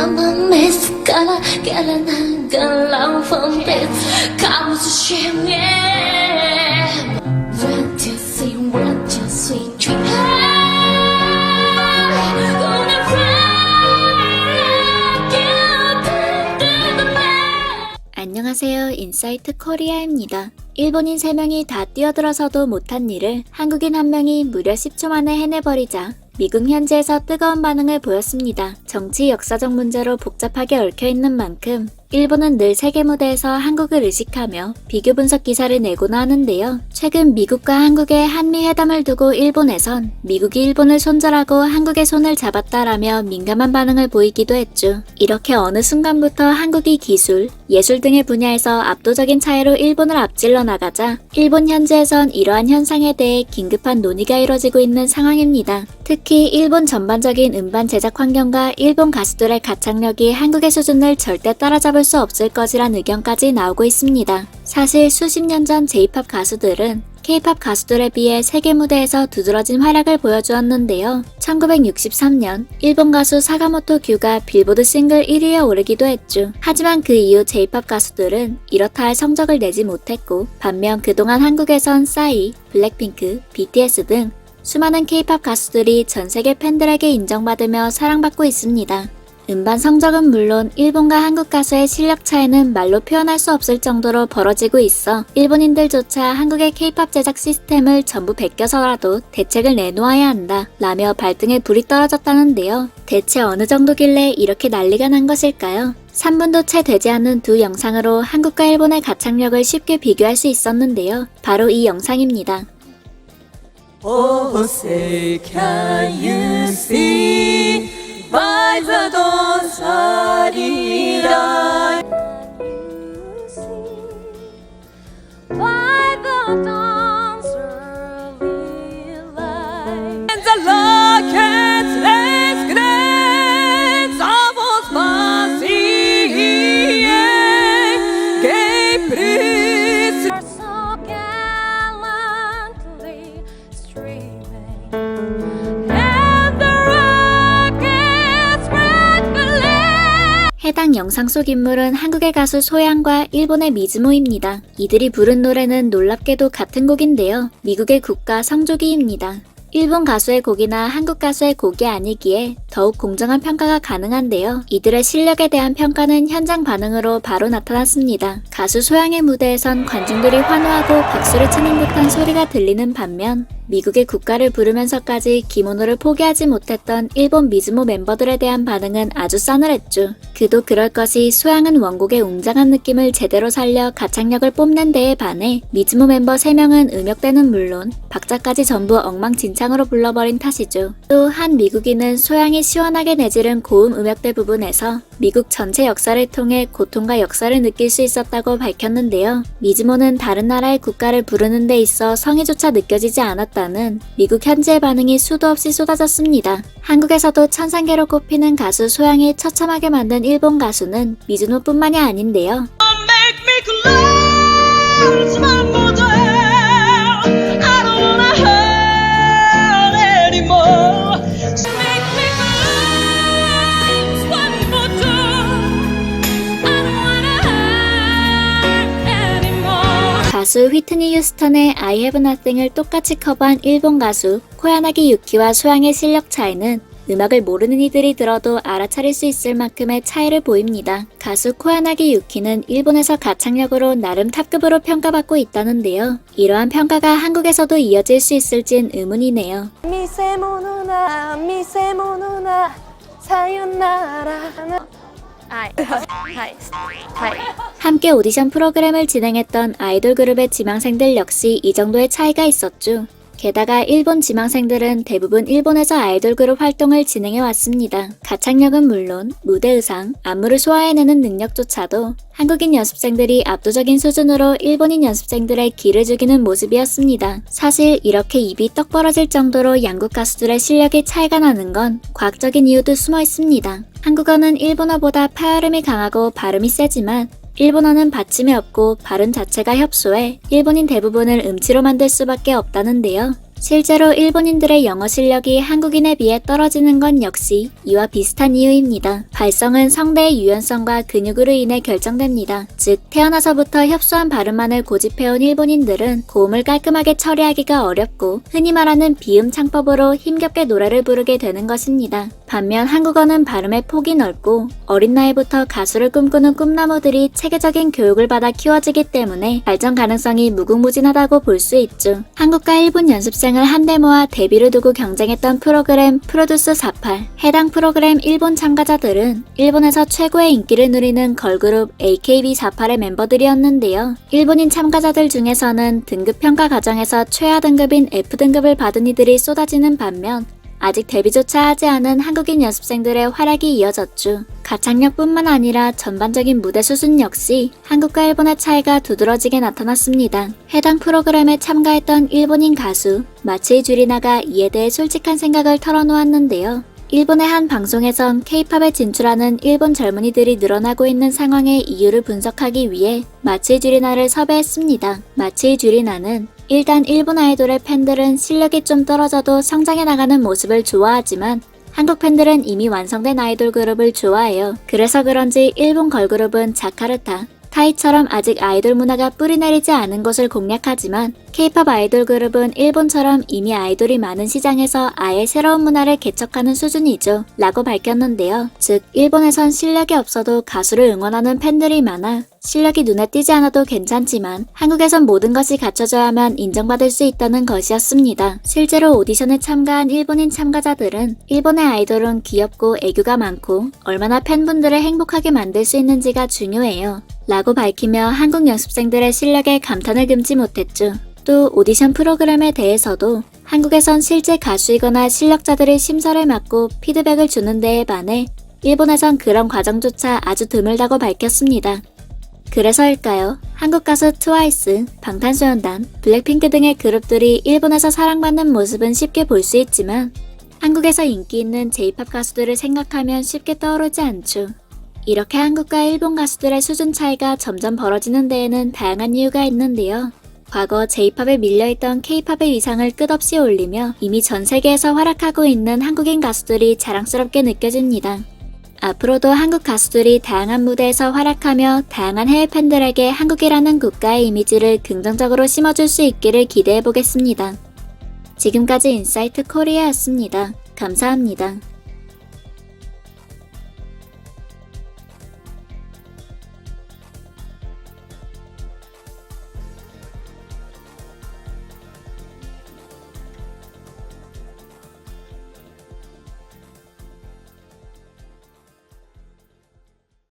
한번 미스가라 깨어난 걸로 봄빛 가무수 심해 What you see, what you see dream 안녕하세요. 인사이트 코리아입니다. 일본인 3명이 다 뛰어들어서도 못한 일을 한국인 1명이 무려 10초 만에 해내버리자 미국 현지에서 뜨거운 반응을 보였습니다. 정치 역사적 문제로 복잡하게 얽혀있는 만큼 일본은 늘 세계 무대에서 한국을 의식하며 비교 분석 기사를 내곤 하는데요. 최근 미국과 한국의 한미 회담을 두고 일본에선 미국이 일본을 손절하고 한국의 손을 잡았다라며 민감한 반응을 보이기도 했죠. 이렇게 어느 순간부터 한국이 기술, 예술 등의 분야에서 압도적인 차이로 일본을 앞질러 나가자 일본 현지에선 이러한 현상에 대해 긴급한 논의가 이뤄지고 있는 상황입니다. 특히 일본 전반적인 음반 제작 환경과 일본 가수들의 가창력이 한국의 수준을 절대 따라잡을 수 없을 것이란 의견까지 나오고 있습니다. 사실 수십 년 전 J-POP 가수들은 K-POP 가수들에 비해 세계 무대에서 두드러진 활약을 보여주었는데요. 1963년 일본 가수 사가모토 규가 빌보드 싱글 1위에 오르기도 했죠. 하지만 그 이후 J-POP 가수들은 이렇다 할 성적을 내지 못했고 반면 그동안 한국에선 싸이, 블랙핑크, BTS 등 수많은 K-POP 가수들이 전 세계 팬들에게 인정받으며 사랑받고 있습니다. 음반 성적은 물론 일본과 한국 가수의 실력 차이는 말로 표현할 수 없을 정도로 벌어지고 있어 일본인들조차 한국의 K-POP 제작 시스템을 전부 베껴서라도 대책을 내놓아야 한다 라며 발등에 불이 떨어졌다는데요. 대체 어느 정도길래 이렇게 난리가 난 것일까요? 3분도 채 되지 않는 두 영상으로 한국과 일본의 가창력을 쉽게 비교할 수 있었는데요. 바로 이 영상입니다. Oh, say, can you see by the dawn's early light? By the dawn's early light, and the locket's last glance of us passing gave breath so gallantly streaming, and the rocket's red glare. 해당 영상 속 인물은 한국의 가수 소양과 일본의 미즈모입니다. 이들이 부른 노래는 놀랍게도 같은 곡인데요. 미국의 국가 성조기입니다. 일본 가수의 곡이나 한국 가수의 곡이 아니기에 더욱 공정한 평가가 가능한데요. 이들의 실력에 대한 평가는 현장 반응으로 바로 나타났습니다. 가수 소양의 무대에선 관중들이 환호하고 박수를 치는 듯한 소리가 들리는 반면 미국의 국가를 부르면서까지 기모노를 포기하지 못했던 일본 미즈모 멤버들에 대한 반응은 아주 싸늘했죠. 그도 그럴 것이 소양은 원곡의 웅장한 느낌을 제대로 살려 가창력을 뽐낸 데에 반해 미즈모 멤버 3명은 음역대는 물론 박자까지 전부 엉망진창으로 불러버린 탓이죠. 또 한 미국인은 소양이 시원하게 내지른 고음 음역대 부분에서 미국 전체 역사를 통해 고통과 역사를 느낄 수 있었다고 밝혔는데요. 미즈모는 다른 나라의 국가를 부르는 데 있어 성의조차 느껴지지 않았다는 미국 현지의 반응이 수도 없이 쏟아졌습니다. 한국에서도 천상계로 꼽히는 가수 소양이 처참하게 만든 일본 가수는 미즈노뿐만이 아닌데요. 가수 휘트니 휴스턴의 I Have Nothing을 똑같이 커버한 일본 가수 코야나기 유키와 소양의 실력 차이는 음악을 모르는 이들이 들어도 알아차릴 수 있을 만큼의 차이를 보입니다. 가수 코야나기 유키는 일본에서 가창력으로 나름 탑급으로 평가받고 있다는데요. 이러한 평가가 한국에서도 이어질 수 있을진 의문이네요. 미세모누나 사요나라. 함께 오디션 프로그램을 진행했던 아이돌 그룹의 지망생들 역시 이 정도의 차이가 있었죠. 게다가 일본 지망생들은 대부분 일본에서 아이돌 그룹 활동을 진행해왔습니다. 가창력은 물론 무대 의상, 안무를 소화해내는 능력조차도 한국인 연습생들이 압도적인 수준으로 일본인 연습생들의 기를 죽이는 모습이었습니다. 사실 이렇게 입이 떡 벌어질 정도로 양국 가수들의 실력이 차이가 나는 건 과학적인 이유도 숨어 있습니다. 한국어는 일본어보다 파열음이 강하고 발음이 세지만 일본어는 받침이 없고 발음 자체가 협소해 일본인 대부분을 음치로 만들 수밖에 없다는데요. 실제로 일본인들의 영어 실력이 한국인에 비해 떨어지는 건 역시 이와 비슷한 이유입니다. 발성은 성대의 유연성과 근육으로 인해 결정됩니다. 즉, 태어나서부터 협소한 발음만을 고집해온 일본인들은 고음을 깔끔하게 처리하기가 어렵고 흔히 말하는 비음 창법으로 힘겹게 노래를 부르게 되는 것입니다. 반면 한국어는 발음의 폭이 넓고 어린 나이부터 가수를 꿈꾸는 꿈나무들이 체계적인 교육을 받아 키워지기 때문에 발전 가능성이 무궁무진하다고 볼 수 있죠. 한국과 일본 연습생을 한데 모아 데뷔를 두고 경쟁했던 프로그램 프로듀스 48. 해당 프로그램 일본 참가자들은 일본에서 최고의 인기를 누리는 걸그룹 AKB48의 멤버들이었는데요. 일본인 참가자들 중에서는 등급 평가 과정에서 최하 등급인 F등급을 받은 이들이 쏟아지는 반면 아직 데뷔조차 하지 않은 한국인 연습생들의 활약이 이어졌죠. 가창력뿐만 아니라 전반적인 무대 수준 역시 한국과 일본의 차이가 두드러지게 나타났습니다. 해당 프로그램에 참가했던 일본인 가수 마츠이 주리나가 이에 대해 솔직한 생각을 털어놓았는데요. 일본의 한 방송에선 K-팝에 진출하는 일본 젊은이들이 늘어나고 있는 상황의 이유를 분석하기 위해 마츠이 주리나를 섭외했습니다. 마츠이 주리나는 일단 일본 아이돌의 팬들은 실력이 좀 떨어져도 성장해 나가는 모습을 좋아하지만 한국 팬들은 이미 완성된 아이돌 그룹을 좋아해요. 그래서 그런지 일본 걸그룹은 자카르타, 타이처럼 아직 아이돌 문화가 뿌리내리지 않은 곳을 공략하지만 K-팝 아이돌 그룹은 일본처럼 이미 아이돌이 많은 시장에서 아예 새로운 문화를 개척하는 수준이죠. 라고 밝혔는데요. 즉, 일본에선 실력이 없어도 가수를 응원하는 팬들이 많아 실력이 눈에 띄지 않아도 괜찮지만 한국에선 모든 것이 갖춰져야만 인정받을 수 있다는 것이었습니다. 실제로 오디션에 참가한 일본인 참가자들은 일본의 아이돌은 귀엽고 애교가 많고 얼마나 팬분들을 행복하게 만들 수 있는지가 중요해요. 라고 밝히며 한국 연습생들의 실력에 감탄을 금치 못했죠. 또 오디션 프로그램에 대해서도 한국에선 실제 가수이거나 실력자들이 심사를 맡고 피드백을 주는 데에 반해 일본에선 그런 과정조차 아주 드물다고 밝혔습니다. 그래서일까요? 한국 가수 트와이스, 방탄소년단, 블랙핑크 등의 그룹들이 일본에서 사랑받는 모습은 쉽게 볼 수 있지만 한국에서 인기 있는 J-팝 가수들을 생각하면 쉽게 떠오르지 않죠. 이렇게 한국과 일본 가수들의 수준 차이가 점점 벌어지는 데에는 다양한 이유가 있는데요. 과거 J-팝에 밀려있던 K-팝의 위상을 끝없이 올리며 이미 전 세계에서 활약하고 있는 한국인 가수들이 자랑스럽게 느껴집니다. 앞으로도 한국 가수들이 다양한 무대에서 활약하며 다양한 해외 팬들에게 한국이라는 국가의 이미지를 긍정적으로 심어줄 수 있기를 기대해보겠습니다. 지금까지 인사이트 코리아였습니다. 감사합니다.